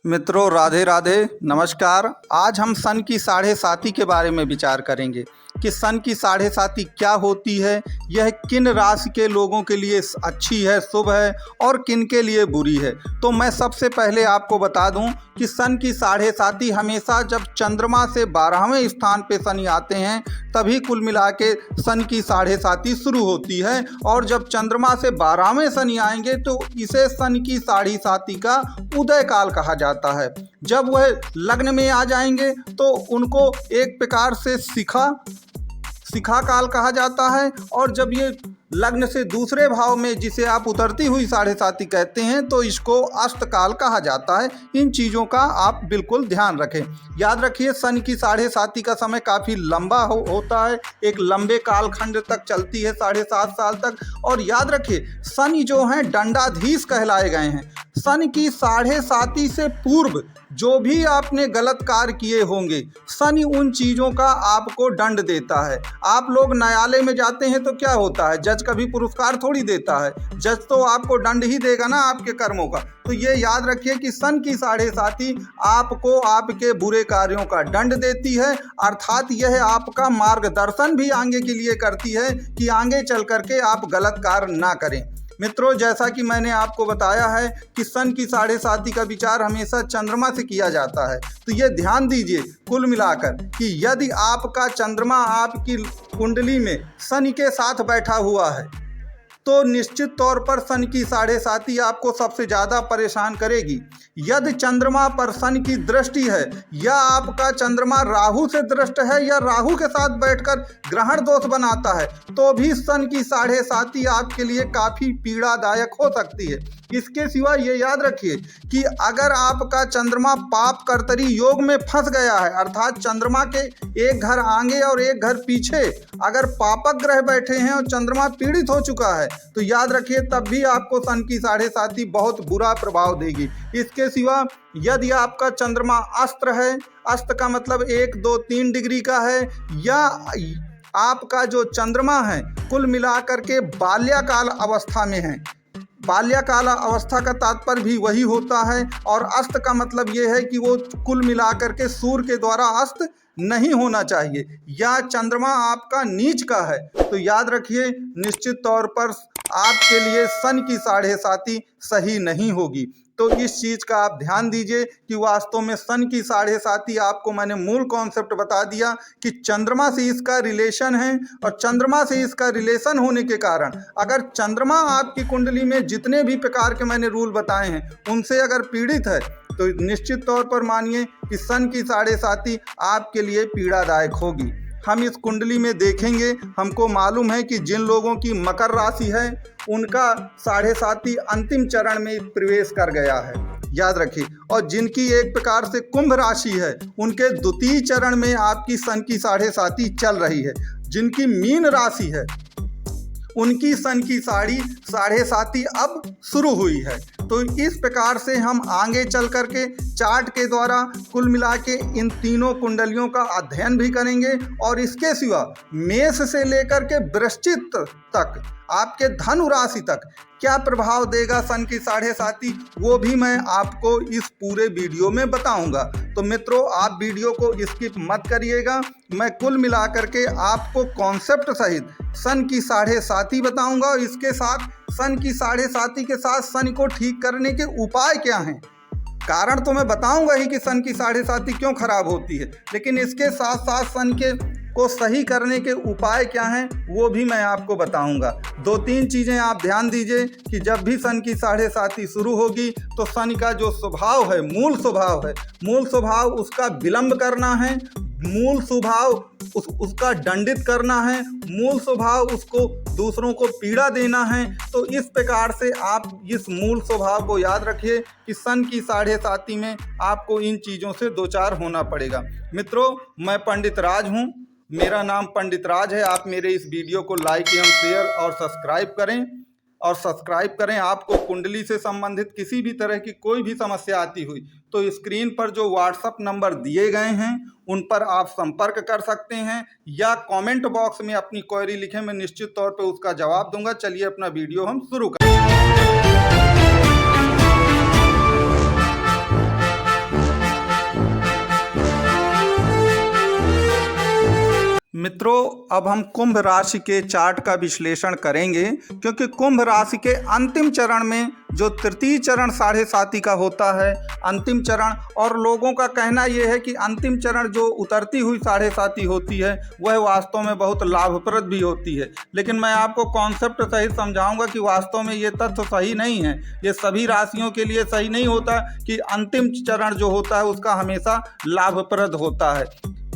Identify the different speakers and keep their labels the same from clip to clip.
Speaker 1: मित्रों, राधे राधे, नमस्कार। आज हम सन की साढ़े साती के बारे में विचार करेंगे कि सन की साढ़े साती क्या होती है, यह किन राशि के लोगों के लिए अच्छी है, शुभ है और किन के लिए बुरी है। तो मैं सबसे पहले आपको बता दूं कि सन की साढ़े साती हमेशा जब चंद्रमा से 12वें स्थान पे शनि आते हैं तभी कुल मिला के सन की साढ़े साती शुरू होती है। और जब चंद्रमा से 12वें शनि आएंगे तो इसे सन की साढ़े साती का उदय काल कहा जाता है। जब वह लग्न में आ जाएंगे तो उनको एक प्रकार से शिखा काल कहा जाता है। और जब ये लग्न से दूसरे भाव में, जिसे आप उतरती हुई साढ़े साती कहते हैं, तो इसको अस्त काल कहा जाता है। इन चीज़ों का आप बिल्कुल ध्यान रखें। याद रखिए, सन की साढ़े साती का समय काफ़ी लंबा होता है, एक लंबे कालखंड तक चलती है, 7.5 साल तक। और याद रखिए, शनि जो हैं दंडाधीश कहलाए गए हैं। सन की साढ़े साती से पूर्व जो भी आपने गलत कार्य किए होंगे, शनि उन चीज़ों का आपको दंड देता है। आप लोग न्यायालय में जाते हैं तो क्या होता है, जज कभी पुरस्कार थोड़ी देता है, जज तो आपको दंड ही देगा ना आपके कर्मों का। तो ये याद रखिए कि सन की साढ़े साती आपको आपके बुरे कार्यों का दंड देती है, अर्थात यह आपका मार्गदर्शन भी आगे के लिए करती है कि आगे चल करके आप गलत कार्य ना करें। मित्रों, जैसा कि मैंने आपको बताया है कि सन की साढ़े साती का विचार हमेशा चंद्रमा से किया जाता है। तो ये ध्यान दीजिए कुल मिलाकर कि यदि आपका चंद्रमा आपकी कुंडली में शनि के साथ बैठा हुआ है तो निश्चित तौर पर सन की साढ़े साती आपको सबसे ज़्यादा परेशान करेगी। यदि चंद्रमा पर शनि की दृष्टि है या आपका चंद्रमा राहु से दृष्ट है या राहु के साथ बैठकर ग्रहण दोष बनाता है तो भी सन की साढ़े साती आपके लिए काफ़ी पीड़ादायक हो सकती है। इसके सिवा ये याद रखिए कि अगर आपका चंद्रमा पाप कर्तरी योग में फंस गया है, अर्थात चंद्रमा के एक घर आगे और एक घर पीछे अगर पापक ग्रह बैठे हैं और चंद्रमा पीड़ित हो चुका है, तो याद रखिए तब भी आपको सन की साढ़े साती बहुत बुरा प्रभाव देगी। इसके सिवा यदि आपका चंद्रमा अस्त्र है, अस्त का मतलब 1, 2, 3 डिग्री का है, या आपका जो चंद्रमा है कुल मिलाकर के बाल्यकाल अवस्था में है। बाल्यकाल अवस्था का तात्पर्य भी वही होता है। और अस्त का मतलब ये है कि वो कुल मिलाकर के सूर्य के द्वारा अस्त नहीं होना चाहिए, या चंद्रमा आपका नीच का है, तो याद रखिए निश्चित तौर पर आपके लिए सन की साढ़े साती सही नहीं होगी। तो इस चीज़ का आप ध्यान दीजिए कि वास्तव में सन की साढ़े साती, आपको मैंने मूल कॉन्सेप्ट बता दिया कि चंद्रमा से इसका रिलेशन है। और चंद्रमा से इसका रिलेशन होने के कारण अगर चंद्रमा आपकी कुंडली में जितने भी प्रकार के मैंने रूल बताए हैं उनसे अगर पीड़ित है तो निश्चित तौर पर मानिए कि सन की साढ़े साती आपके लिए पीड़ादायक होगी। हम इस कुंडली में देखेंगे, हमको मालूम है कि जिन लोगों की मकर राशि है उनका साढ़े साती अंतिम चरण में प्रवेश कर गया है, याद रखिए। और जिनकी एक प्रकार से कुंभ राशि है उनके द्वितीय चरण में आपकी सन की साढ़े साती चल रही है। जिनकी मीन राशि है उनकी सन की साढ़े साती अब शुरू हुई है। तो इस प्रकार से हम आगे चल करके चार्ट के द्वारा कुल मिला के इन तीनों कुंडलियों का अध्ययन भी करेंगे। और इसके सिवा मेष से लेकर के वृश्चिक तक आपके धनु राशि तक क्या प्रभाव देगा सन की साढ़े साती, वो भी मैं आपको इस पूरे वीडियो में बताऊंगा। तो मित्रों, आप वीडियो को स्किप मत करिएगा। मैं कुल मिलाकर के आपको कॉन्सेप्ट सहित सन की साढ़े साती बताऊंगा। और इसके साथ सन की साढ़े साती के साथ शनि को ठीक करने के उपाय क्या हैं। कारण तो मैं बताऊंगा ही कि सन की साढ़े साती क्यों खराब होती है, लेकिन इसके साथ साथ सन को सही करने के उपाय क्या हैं वो भी मैं आपको बताऊंगा। 2-3 चीज़ें आप ध्यान दीजिए कि जब भी सन की साढ़े साती शुरू होगी तो शनि का जो स्वभाव है, मूल स्वभाव उसका विलंब करना है, मूल स्वभाव उसका दंडित करना है, मूल स्वभाव उसको दूसरों को पीड़ा देना है। तो इस प्रकार से आप इस मूल स्वभाव को याद रखिए कि सन की साढ़े साती में आपको इन चीज़ों से दो चार होना पड़ेगा। मित्रों, मैं पंडित राज हूँ, मेरा नाम पंडित राज है। आप मेरे इस वीडियो को लाइक एवं शेयर और सब्सक्राइब करें। आपको कुंडली से संबंधित किसी भी तरह की कोई भी समस्या आती हुई तो स्क्रीन पर जो व्हाट्सएप नंबर दिए गए हैं उन पर आप संपर्क कर सकते हैं, या कमेंट बॉक्स में अपनी क्वेरी लिखें, मैं निश्चित तौर पर उसका जवाब दूंगा। चलिए अपना वीडियो हम शुरू करें। मित्रों, अब हम कुंभ राशि के चार्ट का विश्लेषण करेंगे, क्योंकि कुंभ राशि के अंतिम चरण में जो तृतीय चरण 7.5 का होता है, अंतिम चरण, और लोगों का कहना यह है कि अंतिम चरण जो उतरती हुई 7.5 होती है वह वास्तव में बहुत लाभप्रद भी होती है। लेकिन मैं आपको कॉन्सेप्ट सही समझाऊंगा कि वास्तव में ये तथ्य सही नहीं है। ये सभी राशियों के लिए सही नहीं होता कि अंतिम चरण जो होता है उसका हमेशा लाभप्रद होता है।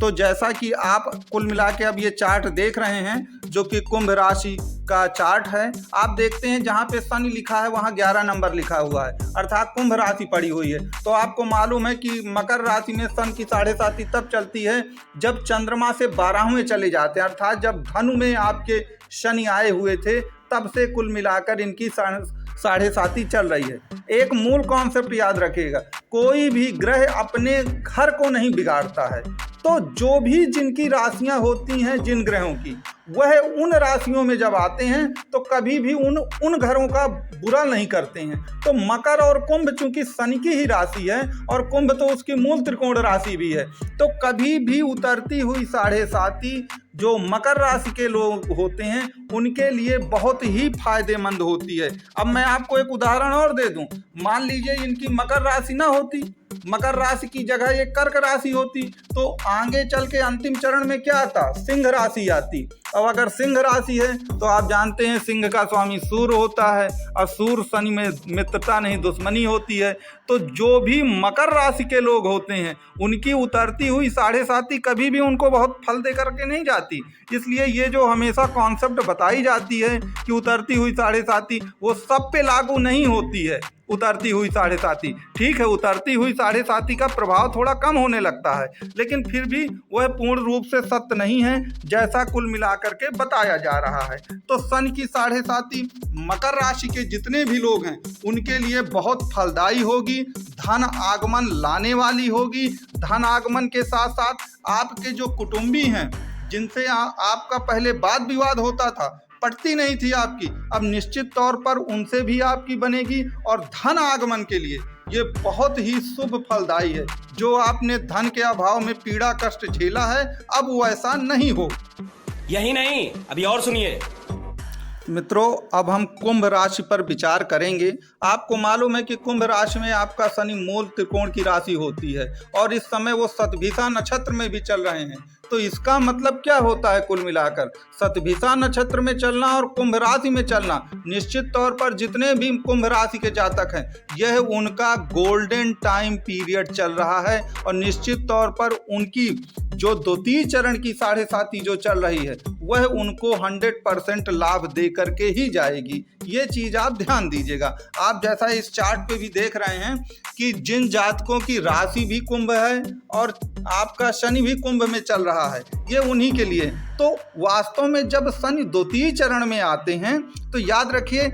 Speaker 1: तो जैसा कि आप कुल मिला के अब ये चार्ट देख रहे हैं, जो कि कुंभ राशि का चार्ट है, आप देखते हैं जहाँ पे शनि लिखा है वहाँ 11 नंबर लिखा हुआ है, अर्थात कुंभ राशि पड़ी हुई है। तो आपको मालूम है कि मकर राशि में सन की 7.5 तब चलती है जब चंद्रमा से 12वें चले जाते हैं, अर्थात जब धनु में आपके शनि आए हुए थे तब से कुल मिलाकर इनकी 7.5 चल रही है। एक मूल कॉन्सेप्ट याद रखिएगा, कोई भी ग्रह अपने घर को नहीं बिगाड़ता है। तो जो भी जिनकी राशियां होती हैं जिन ग्रहों की, वह उन राशियों में जब आते हैं तो कभी भी उन घरों का बुरा नहीं करते हैं। तो मकर और कुंभ चूंकि शनि की ही राशि है और कुंभ तो उसकी मूल त्रिकोण राशि भी है, तो कभी भी उतरती हुई 7.5 जो मकर राशि के लोग होते हैं उनके लिए बहुत ही फायदेमंद होती है। अब मैं आपको एक उदाहरण और दे दूं, मान लीजिए इनकी मकर राशि ना होती, मकर राशि की जगह ये कर्क राशि होती, तो आगे चल के अंतिम चरण में क्या आता, सिंह राशि आती। अब अगर सिंह राशि है तो आप जानते हैं सिंह का स्वामी सूर्य होता है, और सूर्य शनि में मित्रता नहीं दुश्मनी होती है। तो जो भी मकर राशि के लोग होते हैं उनकी उतरती हुई 7.5 कभी भी उनको बहुत फल दे करके नहीं जाती। इसलिए ये जो हमेशा कॉन्सेप्ट बताई जाती है कि उतरती हुई 7.5, वो सब पे लागू नहीं होती है। उतरती हुई 7.5 ठीक है, उतरती हुई 7.5 का प्रभाव थोड़ा कम होने लगता है, लेकिन फिर भी वह पूर्ण रूप से सत्य नहीं है जैसा कुल मिलाकर के बताया जा रहा है। तो सन की 7.5 मकर राशि के जितने भी लोग हैं उनके लिए बहुत फलदायी होगी, धन आगमन लाने वाली होगी। धन आगमन के साथ साथ आपके जो कुटुंबी हैं जिनसे आपका पहले वाद विवाद होता था, पटती नहीं थी आपकी, अब निश्चित तौर पर उनसे भी आपकी बनेगी। और धन आगमन के लिए ये बहुत ही शुभ फलदायी है। जो आपने धन के अभाव में पीड़ा कष्ट झेला है अब वो ऐसा नहीं हो।
Speaker 2: यही नहीं, अभी और सुनिए
Speaker 1: मित्रों, अब हम कुंभ राशि पर विचार करेंगे। आपको मालूम है कि कुंभ राशि में आपका शनि मूल त्रिकोण की राशि होती है और इस समय वो शतभिषा नक्षत्र में भी चल रहे हैं। तो इसका मतलब क्या होता है कुल मिलाकर, शतभिषा नक्षत्र में चलना और कुंभ राशि में चलना, निश्चित तौर पर जितने भी कुंभ राशि के जातक हैं यह उनका गोल्डन टाइम पीरियड चल रहा है। और निश्चित तौर पर उनकी जो द्वितीय चरण की 7.5 जो चल रही है वह उनको 100% लाभ दे करके ही जाएगी। ये चीज आप ध्यान दीजिएगा। आप जैसा इस चार्ट पे भी देख रहे हैं कि जिन जातकों की राशि भी कुंभ है और आपका शनि भी कुंभ में चल रहा है, ये उन्हीं के लिए। तो वास्तव में जब शनि द्वितीय चरण में आते हैं तो याद रखिए,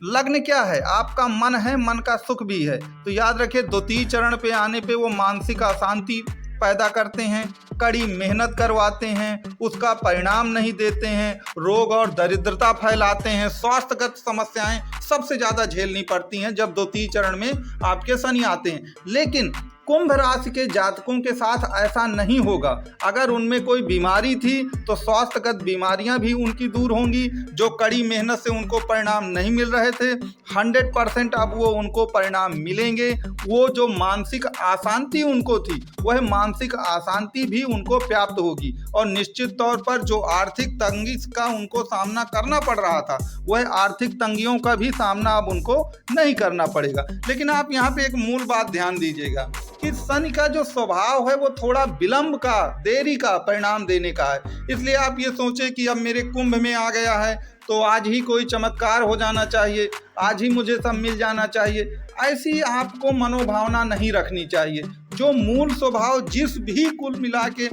Speaker 1: लग्न क्या है, आपका मन है, मन का सुख भी है। तो याद रखिए द्वितीय चरण पे आने पे वो मानसिक अशांति पैदा करते हैं, कड़ी मेहनत करवाते हैं, उसका परिणाम नहीं देते हैं, रोग और दरिद्रता फैलाते हैं, स्वास्थ्यगत समस्याएं सबसे ज़्यादा झेलनी पड़ती हैं जब द्वितीय चरण में आपके शनि आते हैं। लेकिन कुंभ राशि के जातकों के साथ ऐसा नहीं होगा। अगर उनमें कोई बीमारी थी तो स्वास्थ्यगत बीमारियां भी उनकी दूर होंगी। जो कड़ी मेहनत से उनको परिणाम नहीं मिल रहे थे 100% अब वो उनको परिणाम मिलेंगे। वो जो मानसिक अशांति उनको थी वह मानसिक अशांति भी उनको प्राप्त होगी। और निश्चित तौर पर जो आर्थिक तंगी का उनको सामना करना पड़ रहा था वह आर्थिक तंगियों का भी सामना अब उनको नहीं करना पड़ेगा। लेकिन आप यहाँ पे एक मूल बात ध्यान दीजिएगा कि शनि का जो स्वभाव है वो थोड़ा विलंब का, देरी का परिणाम देने का है। इसलिए आप ये सोचें कि अब मेरे कुंभ में आ गया है तो आज ही कोई चमत्कार हो जाना चाहिए, आज ही मुझे सब मिल जाना चाहिए, ऐसी आपको मनोभावना नहीं रखनी चाहिए। जो मूल स्वभाव जिस भी कुल मिला के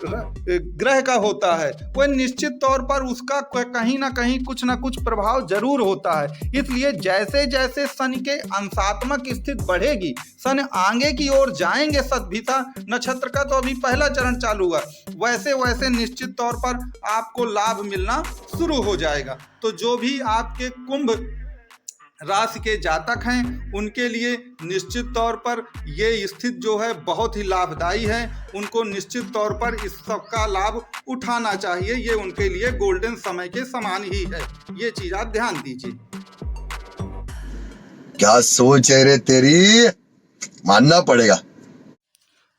Speaker 1: ग्रह का होता है वह निश्चित तौर पर उसका कहीं ना कहीं कुछ ना कुछ प्रभाव जरूर होता है। इसलिए जैसे जैसे शनि के अंशात्मक स्थिति बढ़ेगी, शनि आगे की ओर जाएंगे, शतभिषा नक्षत्र का तो अभी पहला चरण चालू हुआ, वैसे वैसे निश्चित तौर पर आपको लाभ मिलना शुरू हो जाएगा। तो जो भी आपके कुंभ राशि के जातक हैं उनके लिए निश्चित तौर पर ये स्थिति जो है बहुत ही लाभदायी है। उनको निश्चित तौर पर इस सब का लाभ उठाना चाहिए। ये उनके लिए गोल्डन समय के समान ही है। ये चीज़ आप ध्यान दीजिए।
Speaker 3: क्या सोच है रे तेरी, मानना पड़ेगा।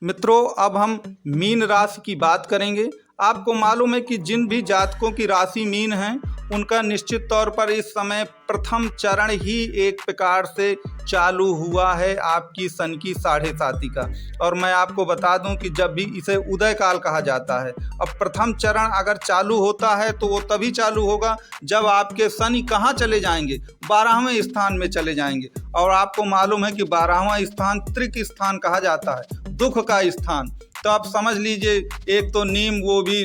Speaker 1: मित्रों, अब हम मीन राशि की बात करेंगे। आपको मालूम है कि जिन भी जातकों की राशि मीन है उनका निश्चित तौर पर इस समय प्रथम चरण ही एक प्रकार से चालू हुआ है आपकी सन की 7.5 का। और मैं आपको बता दूं कि जब भी इसे उदय काल कहा जाता है। अब प्रथम चरण अगर चालू होता है तो वो तभी चालू होगा जब आपके शनि कहाँ चले जाएंगे, 12वें स्थान में चले जाएंगे। और आपको मालूम है कि 12वां स्थान त्रिक स्थान कहा जाता है, दुख का स्थान। तो आप समझ लीजिए, एक तो नीम वो भी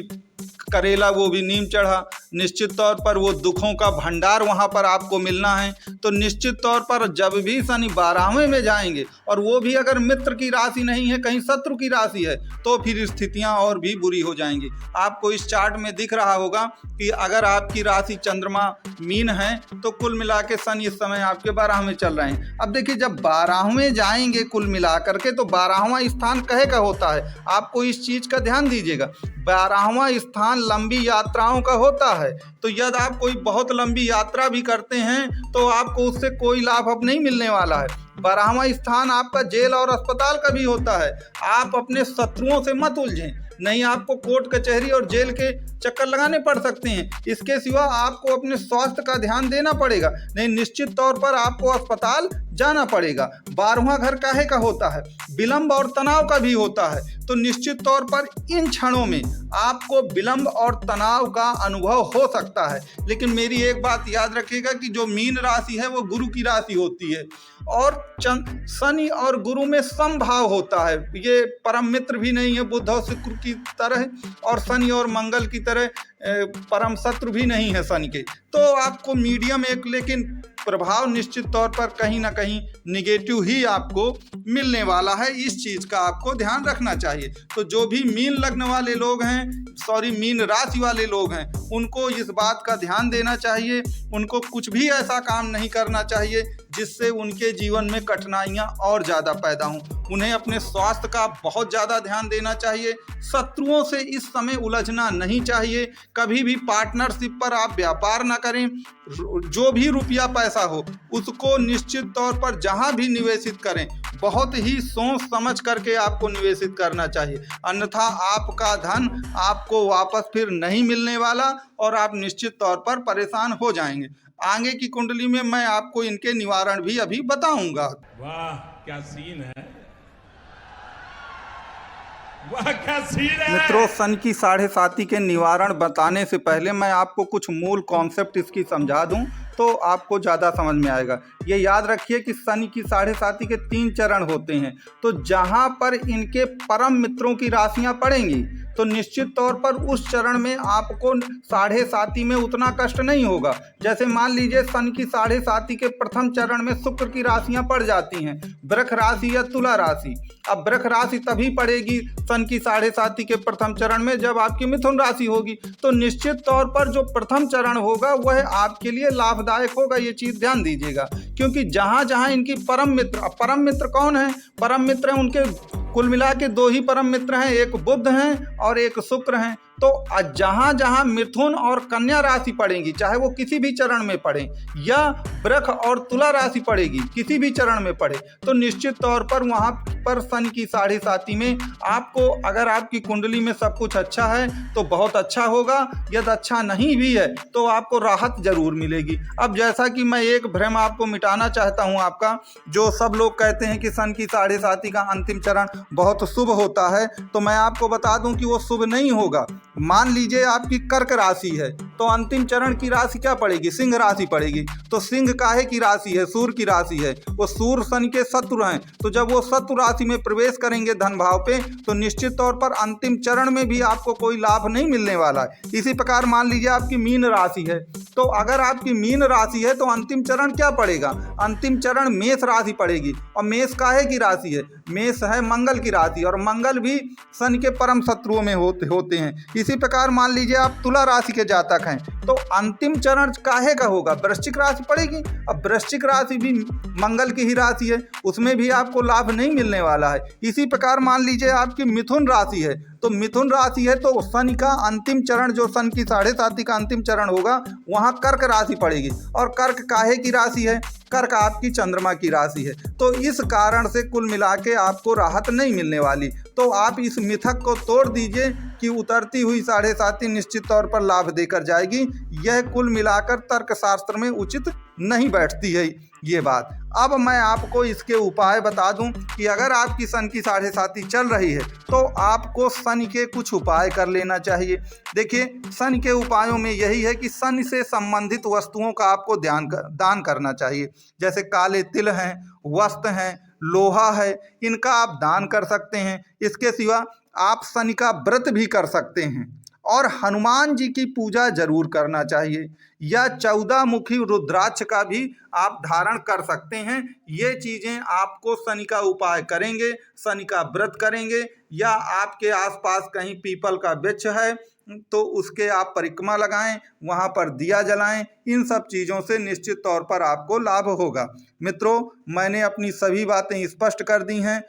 Speaker 1: करेला वो भी नीम चढ़ा, निश्चित तौर पर वो दुखों का भंडार वहाँ पर आपको मिलना है। तो निश्चित तौर पर जब भी शनि 12वें में जाएंगे और वो भी अगर मित्र की राशि नहीं है, कहीं शत्रु की राशि है, तो फिर स्थितियाँ और भी बुरी हो जाएंगी। आपको इस चार्ट में दिख रहा होगा कि अगर आपकी राशि चंद्रमा मीन है तो कुल मिला के शनि इस समय आपके 12वें चल रहे हैं। अब देखिए, जब 12वें जाएंगे कुल मिला करके तो 12वां स्थान कहे का होता है। आपको इस चीज़ का ध्यान दीजिएगा, 12वां स्थान लंबी यात्राओं का होता है। तो यदि आप कोई बहुत लंबी यात्रा भी करते हैं तो आपको उससे कोई लाभ अब नहीं मिलने वाला है। 12वां स्थान आपका जेल और अस्पताल का भी होता है। आप अपने शत्रुओं से मत उलझें, नहीं आपको कोर्ट कचहरी और जेल के चक्कर लगाने पड़ सकते हैं। इसके सिवा आपको अपने स्वास्थ्य का ध्यान देना पड़ेगा, नहीं निश्चित तौर पर आपको अस्पताल जाना पड़ेगा। 12वां घर काहे का होता है, विलंब और तनाव का भी होता है। तो निश्चित तौर पर इन क्षणों में आपको विलंब और तनाव का अनुभव हो सकता है। लेकिन मेरी एक बात याद रखिएगा कि जो मीन राशि है वो गुरु की राशि होती है और शनि और गुरु में समभाव होता है। ये परम मित्र भी नहीं है बुध और शुक्र की तरह, और शनि और मंगल की तरह परम शत्रु भी नहीं है शनि के। तो आपको मीडियम एक लेकिन प्रभाव निश्चित तौर पर कहीं ना कहीं निगेटिव ही आपको मिलने वाला है। इस चीज़ का आपको ध्यान रखना चाहिए। तो जो भी मीन लग्न वाले लोग हैं, मीन राशि वाले लोग हैं, उनको इस बात का ध्यान देना चाहिए। उनको कुछ भी ऐसा काम नहीं करना चाहिए जिससे उनके जीवन में कठिनाइयाँ और ज़्यादा पैदा हों। उन्हें अपने स्वास्थ्य का बहुत ज़्यादा ध्यान देना चाहिए। शत्रुओं से इस समय उलझना नहीं चाहिए। कभी भी पार्टनरशिप पर आप व्यापार ना करें। जो भी रुपया पैसा हो उसको निश्चित तौर पर जहां भी निवेशित करें, बहुत ही सोच समझ करके आपको निवेशित करना चाहिए। अन्यथा आपका धन आपको वापस फिर नहीं मिलने वाला और आप निश्चित तौर पर परेशान हो जाएंगे। आगे की कुंडली में मैं आपको इनके निवारण भी अभी बताऊंगा।
Speaker 4: वाह क्या सीन है, वाह क्या सीन है।
Speaker 1: मित्रों, सन की 7.5 के निवारण बताने से पहले मैं आपको कुछ मूल कॉन्सेप्ट इसकी समझा दूं तो आपको ज़्यादा समझ में आएगा। ये याद रखिए कि शनि की 7.5 के 3 चरण होते हैं। तो जहाँ पर इनके परम मित्रों की राशियाँ पड़ेंगी तो निश्चित तौर पर उस चरण में आपको 7.5 में उतना कष्ट नहीं होगा। जैसे मान लीजिए शनि की 7.5 के प्रथम चरण में शुक्र की राशियाँ पड़ जाती हैं, वृष राशि या तुला राशि। अब वृष राशि तभी पड़ेगी सन की 7.5 के प्रथम चरण में जब आपकी मिथुन राशि होगी। तो निश्चित तौर पर जो प्रथम चरण होगा वह आपके लिए लाभदायक होगा। ये चीज़ ध्यान दीजिएगा, क्योंकि जहाँ जहाँ इनकी परम मित्र कौन है, परम मित्र हैं उनके कुल मिला के 2 ही परम मित्र हैं, एक बुध हैं और एक शुक्र हैं। तो जहाँ जहाँ मिथुन और कन्या राशि पड़ेगी, चाहे वो किसी भी चरण में पड़े, या वृष और तुला राशि पड़ेगी किसी भी चरण में पड़े, तो निश्चित तौर पर वहाँ पर शनि की 7.5 में आपको, अगर आपकी कुंडली में सब कुछ अच्छा है तो बहुत अच्छा होगा। यदि अच्छा नहीं भी है तो आपको राहत जरूर मिलेगी। अब जैसा कि मैं एक भ्रम आपको मिटाना चाहता हूँ आपका, जो सब लोग कहते हैं कि सन की 7.5 का अंतिम चरण बहुत शुभ होता है, तो मैं आपको बता दूं कि वो शुभ नहीं होगा। मान लीजिए आपकी कर्क राशि है तो अंतिम चरण की राशि क्या पड़ेगी, सिंह राशि पड़ेगी। तो सिंह काहे की राशि है, सूर्य की राशि है। वो सूर्य शनि के शत्रु हैं। तो जब वो शत्रु राशि में प्रवेश करेंगे धन भाव पे, तो निश्चित तौर पर अंतिम चरण में भी आपको कोई लाभ नहीं मिलने वाला है। इसी प्रकार मान लीजिए आपकी मीन राशि है, तो अगर आपकी मीन राशि है तो अंतिम चरण क्या पड़ेगा, अंतिम चरण मेष राशि पड़ेगी। और मेष काहे की राशि है, मेष है मंगल की राशि, और मंगल भी शनि के परम शत्रुओं में होते हैं। इसी प्रकार मान लीजिए आप तुला राशि के जातक हैं, तो अंतिम चरण काहे का होगा? वृश्चिक राशि पड़ेगी। अब वृश्चिक राशि भी मंगल की ही राशि है, उसमें भी आपको लाभ नहीं मिलने वाला है। इसी प्रकार मान लीजिए आपकी मिथुन राशि है, तो मिथुन राशि है तो शनि का अंतिम चरण, जो शनि की 7.5 का अंतिम चरण होगा, वहाँ कर्क राशि पड़ेगी। और कर्क काहे की राशि है? कर्क आपकी चंद्रमा की राशि है। तो इस कारण से कुल मिला के आपको राहत नहीं मिलने वाली। तो आप इस मिथक को तोड़ दीजिए कि उतरती हुई 7.5 निश्चित तौर पर लाभ देकर जाएगी। यह कुल मिलाकर तर्कशास्त्र में उचित नहीं बैठती है ये बात। अब मैं आपको इसके उपाय बता दूं कि अगर आपकी शनि की 7.5 चल रही है तो आपको शनि के कुछ उपाय कर लेना चाहिए। देखिए, शनि के उपायों में यही है कि शनि से संबंधित वस्तुओं का आपको दान करना चाहिए। जैसे काले तिल हैं, वस्त्र हैं, लोहा है, इनका आप दान कर सकते हैं। इसके सिवा आप शनि का व्रत भी कर सकते हैं और हनुमान जी की पूजा जरूर करना चाहिए, या 14 मुखी रुद्राक्ष का भी आप धारण कर सकते हैं। ये चीज़ें आपको शनि का उपाय करेंगे, शनि का व्रत करेंगे, या आपके आसपास कहीं पीपल का वृक्ष है तो उसके आप परिक्रमा लगाएं, वहाँ पर दिया जलाएं। इन सब चीज़ों से निश्चित तौर पर आपको लाभ होगा। मित्रों, मैंने अपनी सभी बातें स्पष्ट कर दी हैं।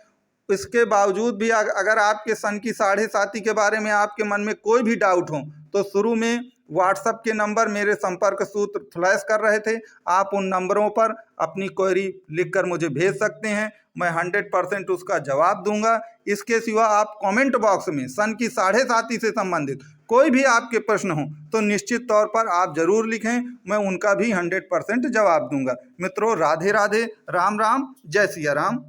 Speaker 1: इसके बावजूद भी अगर आपके शनि की 7.5 के बारे में आपके मन में कोई भी डाउट हो तो शुरू में व्हाट्सएप के नंबर मेरे संपर्क सूत्र फ्लैश कर रहे थे, आप उन नंबरों पर अपनी क्वेरी लिखकर मुझे भेज सकते हैं। मैं 100% उसका जवाब दूंगा। इसके सिवा आप कमेंट बॉक्स में शनि की 7.5 से संबंधित कोई भी आपके प्रश्न हो तो निश्चित तौर पर आप जरूर लिखें, मैं उनका भी 100% जवाब दूंगा। मित्रों, राधे राधे, राम राम, जय सिया राम।